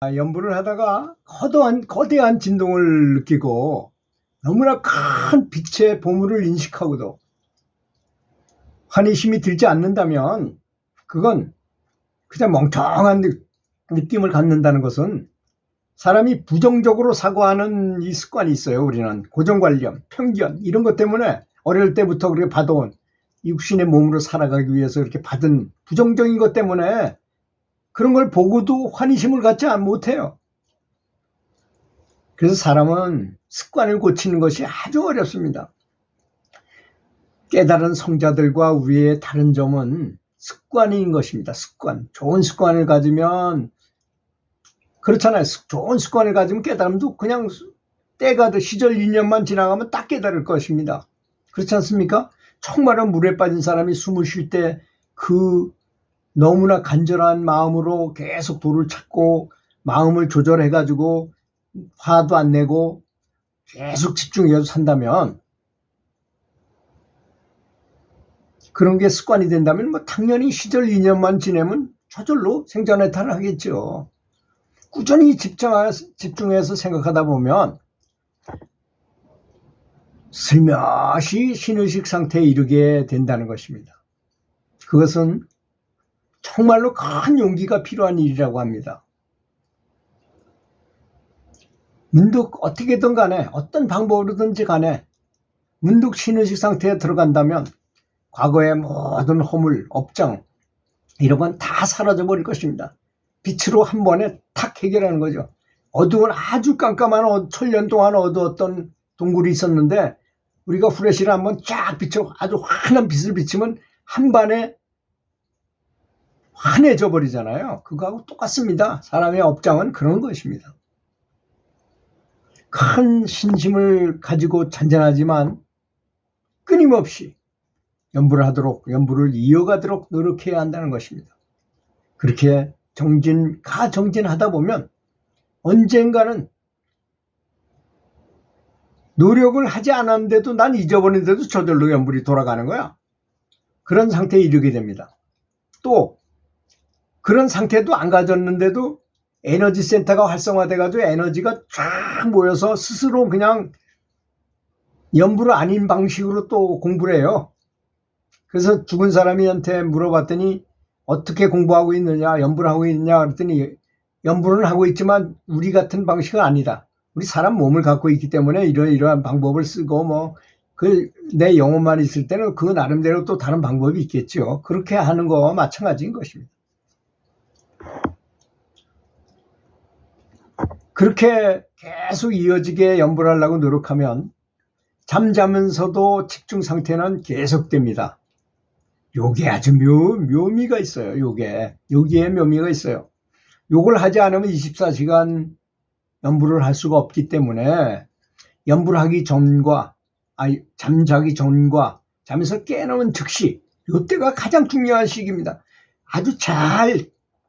연구를 하다가 거대한 진동을 느끼고 너무나 큰 빛의 보물을 인식하고도 환희심이 들지 않는다면 그건 그냥 멍청한 느낌을 갖는다는 것은 사람이 부정적으로 사고하는 이 습관이 있어요. 우리는 고정관념, 편견 이런 것 때문에 어릴 때부터 우리가 받아온 육신의 몸으로 살아가기 위해서 이렇게 받은 부정적인 것 때문에 그런 걸 보고도 환희심을 갖지 못해요. 그래서 사람은 습관을 고치는 것이 아주 어렵습니다. 깨달은 성자들과 우리의 다른 점은 습관인 것입니다. 습관. 좋은 습관을 가지면 그렇잖아요. 좋은 습관을 가지면 깨달음도 그냥 때가 시절 인연만 지나가면 딱 깨달을 것입니다. 그렇지 않습니까? 총마른 물에 빠진 사람이 숨을 쉴 때 그 너무나 간절한 마음으로 계속 도를 찾고 마음을 조절해가지고 화도 안 내고 계속 집중해서 산다면 그런 게 습관이 된다면 당연히 시절 인연만 지내면 저절로 생존해탈을 하겠죠. 꾸준히 집중해서 생각하다 보면 슬며시 신의식 상태에 이르게 된다는 것입니다. 그것은 정말로 큰 용기가 필요한 일이라고 합니다. 문득 어떻게든 간에 어떤 방법으로든지 간에 문득 신의식 상태에 들어간다면 과거의 모든 허물, 업장 이런 건 다 사라져 버릴 것입니다. 빛으로 한 번에 탁 해결하는 거죠. 어두운 아주 깜깜한 천년 동안 어두웠던 동굴이 있었는데 우리가 후레쉬를 한번 쫙 비춰 아주 환한 빛을 비치면 한 반에 환해져 버리잖아요. 그거하고 똑같습니다. 사람의 업장은 그런 것입니다. 큰 신심을 가지고 잔잔하지만 끊임없이 연부를 이어가도록 노력해야 한다는 것입니다. 그렇게 정진하다 보면 언젠가는 노력을 하지 않았는데도 난 잊어버리는데도 저절로 연불이 돌아가는 거야. 그런 상태에 이르게 됩니다. 또 그런 상태도 안 가졌는데도 에너지 센터가 활성화돼가지고 에너지가 쫙 모여서 스스로 그냥 연불 아닌 방식으로 또 공부를 해요. 그래서 죽은 사람한테 물어봤더니 어떻게 공부하고 있느냐, 연불을 하고 있느냐 그랬더니 연불은 하고 있지만 우리 같은 방식은 아니다. 우리 사람 몸을 갖고 있기 때문에 이러한 방법을 쓰고 내 영혼만 있을 때는 그 나름대로 또 다른 방법이 있겠죠. 그렇게 하는 거와 마찬가지인 것입니다. 그렇게 계속 이어지게 연불하려고 노력하면 잠자면서도 집중 상태는 계속됩니다. 요게 아주 묘미가 있어요. 요기에 묘미가 있어요. 요걸 하지 않으면 24시간 연불을 할 수가 없기 때문에 연불하기 전과 잠자기 전과 잠에서 깨어나면 즉시 요때가 가장 중요한 시기입니다. 아주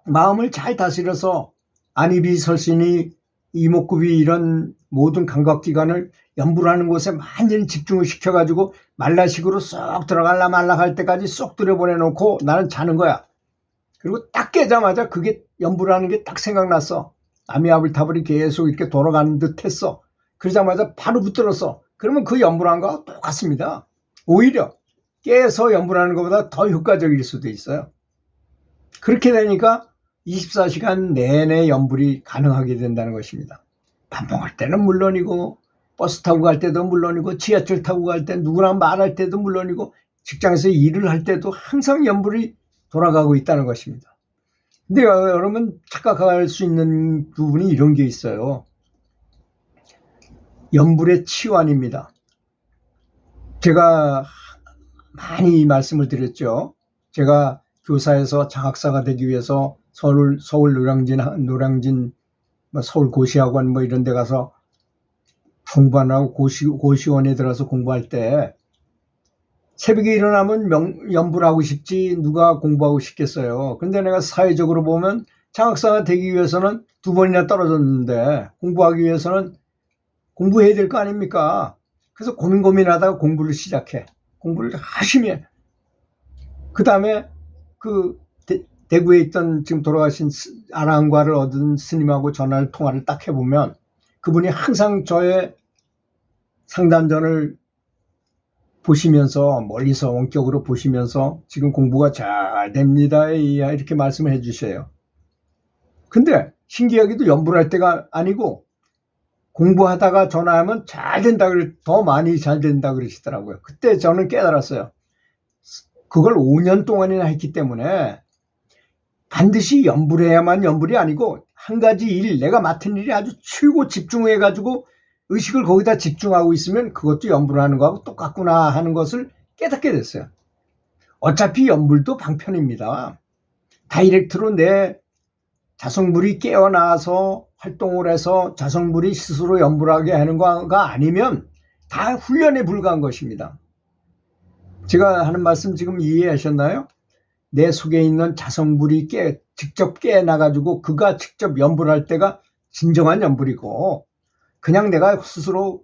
마음을 잘 다스려서 안입이 설신이 이목구비 이런 모든 감각기관을 연불하는 곳에 완전히 집중을 시켜가지고 말라식으로 쏙 들어갈라 말라 할 때까지 쏙 들여보내놓고 나는 자는 거야. 그리고 딱 깨자마자 그게 연불하는 게 딱 생각났어. 아미아불타불이 계속 이렇게 돌아가는 듯 했어. 그러자마자 바로 붙들었어. 그러면 그 연불한 거와 똑같습니다. 오히려 깨서 연불하는 것보다 더 효과적일 수도 있어요. 그렇게 되니까 24시간 내내 연불이 가능하게 된다는 것입니다. 밥 먹을 때는 물론이고 버스 타고 갈 때도 물론이고 지하철 타고 갈 때 누구랑 말할 때도 물론이고 직장에서 일을 할 때도 항상 연불이 돌아가고 있다는 것입니다. 근데 여러분 착각할 수 있는 부분이 이런 게 있어요. 연불의 치환입니다. 제가 많이 말씀을 드렸죠. 제가 교사에서 장학사가 되기 위해서 서울 노량진 서울 고시학원 이런 데 가서 공부하고 고시원에 들어서 공부할 때 새벽에 일어나면 연불 하고 싶지 누가 공부하고 싶겠어요. 근데 내가 사회적으로 보면 장학사가 되기 위해서는 2번이나 떨어졌는데 공부하기 위해서는 공부해야 될 거 아닙니까? 그래서 고민하다가 공부를 시작해. 공부를 열심히 해. 그 다음에 대구에 있던 지금 돌아가신 아랑과를 얻은 스님하고 통화를 딱 해보면 그분이 항상 저의 상담전을 보시면서 멀리서 원격으로 보시면서 지금 공부가 잘 됩니다 이렇게 말씀을 해주셔요. 근데 신기하게도 연불할 때가 아니고 공부하다가 전화하면 잘 된다, 더 많이 잘 된다 그러시더라고요. 그때 저는 깨달았어요. 그걸 5년 동안이나 했기 때문에 반드시 연불해야만 연불이 아니고 한 가지 일, 내가 맡은 일이 아주 최고 집중해가지고 의식을 거기다 집중하고 있으면 그것도 연불하는 거하고 똑같구나 하는 것을 깨닫게 됐어요. 어차피 연불도 방편입니다. 다이렉트로 내 자성불이 깨어나서 활동을 해서 자성불이 스스로 연불하게 하는 거가 아니면 다 훈련에 불과한 것입니다. 제가 하는 말씀 지금 이해하셨나요? 내 속에 있는 자성불이 직접 깨어나가지고 그가 직접 연불할 때가 진정한 연불이고, 그냥 내가 스스로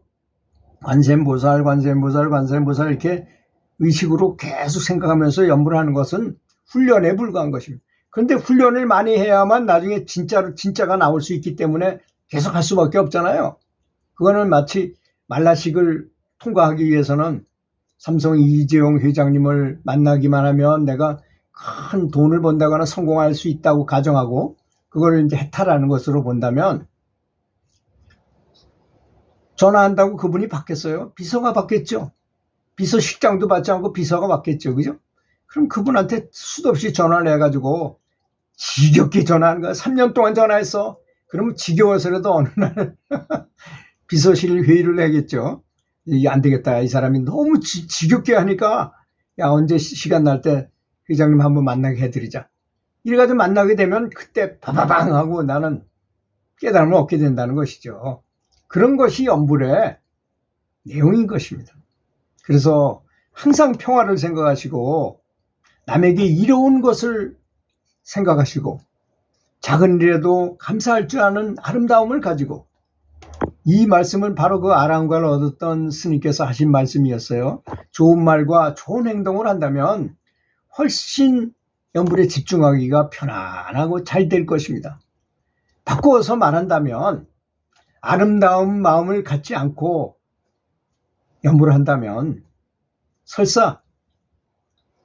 관세음보살 이렇게 의식으로 계속 생각하면서 연불하는 것은 훈련에 불과한 것입니다. 그런데 훈련을 많이 해야만 나중에 진짜가 나올 수 있기 때문에 계속 할 수밖에 없잖아요. 그거는 마치 말라식을 통과하기 위해서는 삼성 이재용 회장님을 만나기만 하면 내가 큰 돈을 번다거나 성공할 수 있다고 가정하고 그걸 이제 해탈하는 것으로 본다면, 전화한다고 그분이 받겠어요? 비서가 받겠죠. 비서실장도 받지 않고 비서가 받겠죠. 그죠? 그럼 그분한테 수도 없이 전화를 해가지고 지겹게 전화하는 거야. 3년 동안 전화했어. 그러면 지겨워서라도 어느 날 비서실 회의를 하겠죠. 이게 안 되겠다. 이 사람이 너무 지겹게 하니까 야, 언제 시간 날 때 회장님 한번 만나게 해드리자. 이래가지고 만나게 되면 그때 바바방 하고 나는 깨달음을 얻게 된다는 것이죠. 그런 것이 연불의 내용인 것입니다. 그래서 항상 평화를 생각하시고 남에게 이로운 것을 생각하시고 작은 일에도 감사할 줄 아는 아름다움을 가지고, 이 말씀은 바로 그 아랑과를 얻었던 스님께서 하신 말씀이었어요. 좋은 말과 좋은 행동을 한다면 훨씬 연불에 집중하기가 편안하고 잘 될 것입니다. 바꾸어서 말한다면 아름다운 마음을 갖지 않고 연불을 한다면 설사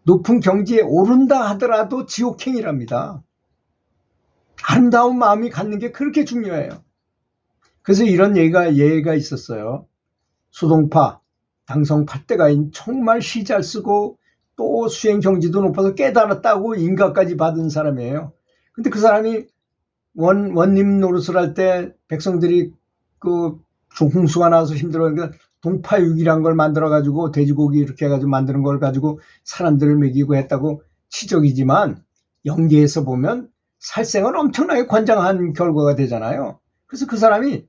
높은 경지에 오른다 하더라도 지옥행이랍니다. 아름다운 마음이 갖는 게 그렇게 중요해요. 그래서 이런 예가 있었어요. 수동파, 당성 8대가인 정말 시 잘 쓰고 또 수행 경지도 높아서 깨달았다고 인가까지 받은 사람이에요. 근데 그 사람이 원님 노릇을 할 때 백성들이 그 홍수가 나와서 힘들어하니까 동파육이란 걸 만들어가지고 돼지고기 이렇게 해가지고 만드는 걸 가지고 사람들을 먹이고 했다고 치적이지만 연계해서 보면 살생은 엄청나게 관장한 결과가 되잖아요. 그래서 그 사람이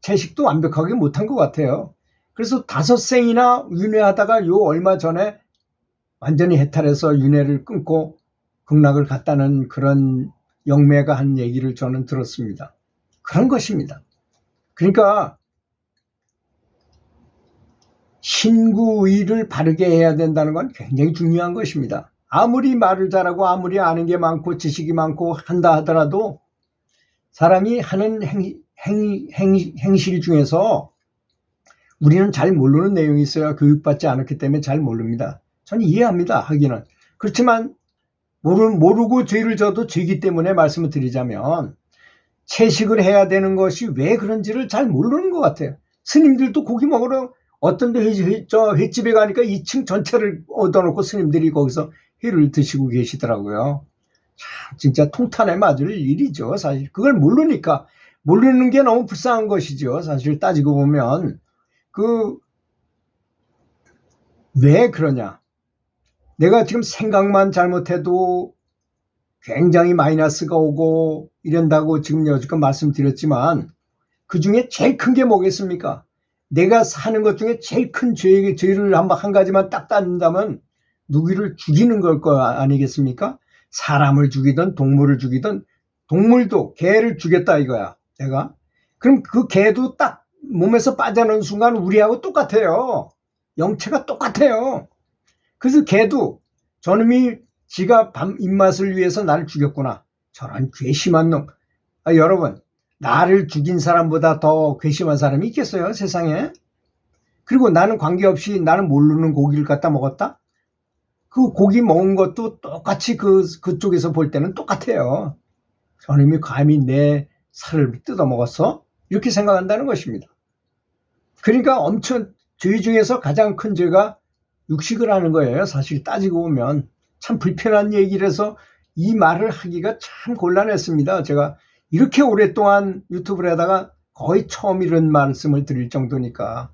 채식도 완벽하게 못한 것 같아요. 그래서 5생이나 윤회하다가 얼마 전에 완전히 해탈해서 윤회를 끊고 극락을 갔다는 그런 영매가 한 얘기를 저는 들었습니다. 그런 것입니다. 그러니까 신구의를 바르게 해야 된다는 건 굉장히 중요한 것입니다. 아무리 말을 잘하고 아무리 아는 게 많고 지식이 많고 한다 하더라도 사람이 하는 행실 중에서 우리는 잘 모르는 내용이 있어요. 교육받지 않았기 때문에 잘 모릅니다. 저는 이해합니다. 하기는. 그렇지만 모르고 죄를 져도 죄이기 때문에 말씀을 드리자면 채식을 해야 되는 것이 왜 그런지를 잘 모르는 것 같아요. 스님들도 고기 먹으러 어떤 데 횟집에 가니까 2층 전체를 얻어놓고 스님들이 거기서 회를 드시고 계시더라고요. 참 진짜 통탄에 맞을 일이죠. 사실 그걸 모르니까, 모르는 게 너무 불쌍한 것이죠. 사실 따지고 보면 왜 그러냐. 내가 지금 생각만 잘못해도 굉장히 마이너스가 오고 이런다고 지금 여지껏 말씀드렸지만 그 중에 제일 큰 게 뭐겠습니까? 내가 사는 것 중에 제일 큰 죄를 한 가지만 딱 따진다면 누구를 죽이는 걸 거 아니겠습니까? 사람을 죽이든 동물을 죽이든, 동물도 개를 죽였다 이거야 내가. 그럼 그 개도 딱 몸에서 빠져나오는 순간 우리하고 똑같아요. 영체가 똑같아요. 그래서 개도 저놈이 지가 입맛을 위해서 나를 죽였구나. 저런 괘씸한 놈. 여러분, 나를 죽인 사람보다 더 괘씸한 사람이 있겠어요, 세상에? 그리고 나는 관계없이 나는 모르는 고기를 갖다 먹었다? 그 고기 먹은 것도 똑같이 그쪽에서 볼 때는 똑같아요. 저놈이 감히 내 살을 뜯어 먹었어? 이렇게 생각한다는 것입니다. 그러니까 엄청 죄 중에서 가장 큰 죄가 육식을 하는 거예요. 사실 따지고 보면 참 불편한 얘기를 해서 이 말을 하기가 참 곤란했습니다. 제가 이렇게 오랫동안 유튜브를 하다가 거의 처음 이런 말씀을 드릴 정도니까.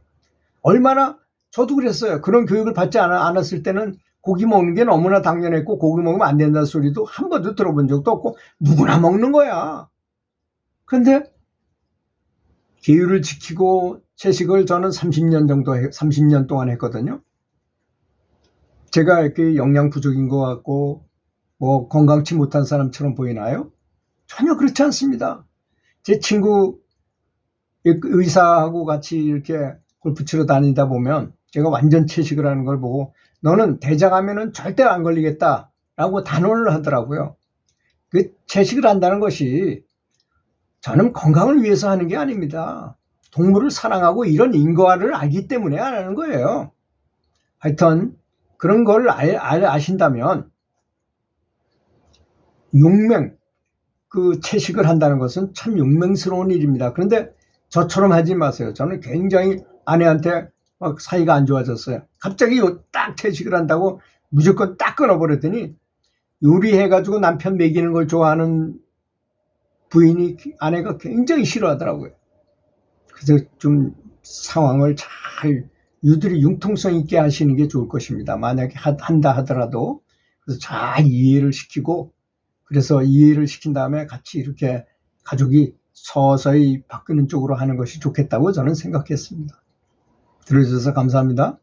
얼마나 저도 그랬어요. 그런 교육을 받지 않았을 때는 고기 먹는 게 너무나 당연했고 고기 먹으면 안 된다는 소리도 한 번도 들어본 적도 없고 누구나 먹는 거야. 그런데 계율을 지키고 채식을 저는 30년 동안 했거든요. 제가 이렇게 영양 부족인 것 같고 뭐 건강치 못한 사람처럼 보이나요? 전혀 그렇지 않습니다. 제 친구 의사하고 같이 이렇게 골프 치러 다니다 보면 제가 완전 채식을 하는 걸 보고 너는 대장암에는 절대 안 걸리겠다라고 단언을 하더라고요. 그 채식을 한다는 것이 저는 건강을 위해서 하는 게 아닙니다. 동물을 사랑하고 이런 인과를 알기 때문에 안 하는 거예요. 하여튼 그런 걸 아신다면 채식을 한다는 것은 참 용맹스러운 일입니다. 그런데 저처럼 하지 마세요. 저는 굉장히 아내한테 막 사이가 안 좋아졌어요. 갑자기 딱 채식을 한다고 무조건 딱 끊어버렸더니 요리해가지고 남편 먹이는 걸 좋아하는 아내가 굉장히 싫어하더라고요. 그래서 좀 상황을 잘 유들이 융통성 있게 하시는 게 좋을 것입니다. 만약에 한다 하더라도. 그래서 잘 이해를 시키고, 그래서 이해를 시킨 다음에 같이 이렇게 가족이 서서히 바뀌는 쪽으로 하는 것이 좋겠다고 저는 생각했습니다. 들어주셔서 감사합니다.